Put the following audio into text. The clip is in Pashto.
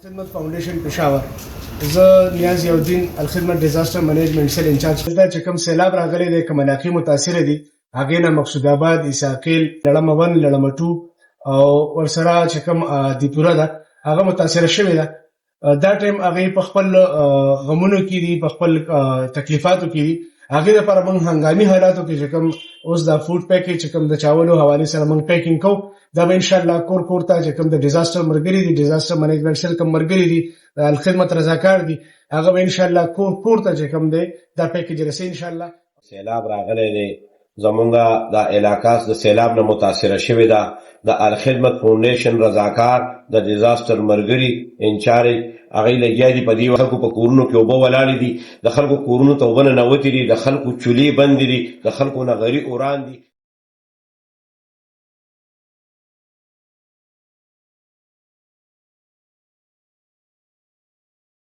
الخدمت فاونډیشن پېښور زه نیاز یودین الخدمت ډیزاستر منیجمنټ سیل انچارج دا چې کوم سیلاب راغلی دی کوم علاقې متاثره دي هغې نه مقصود آباد عیساقیل لړمه 1 لړمه 2 او ورسره چې کوم دیپوره ده هغه متاثره شوې ده دا ټایم هغې په خپل غمونو کې دي په خپل تکلیفاتو کې دي هغې دپاره موږ هنګامي حالاتو کې چې کوم اوس دا فوډ پیکیج چې کوم د چاولو حوالې سره موږ پیکینګ کوو دا به انشاءالله کور کور ته چې کوم د ډیزاستر ملګري دي ډیزاستر منیجمنټ سیل کوم ملګري دي الخدمت رضاکار دي هغه به انشاءالله کور کور ته چې کوم دی دا پیکیج رسي انشاءالله. سیلاب راغلی دی زمونږه دا علاقه د سیلاب نه متاثره شوې ده د الخدمت فاونډیشن رضاکار د ډیزاستر ملګري انچارج هغې لګیا دي په دې خلکو په کورونو کې اوبه ولاړې دي د خلکو کورونو ته اوبه ننوتې دي د خلکو چولې بندې دي د خلکو نغري اوران دي.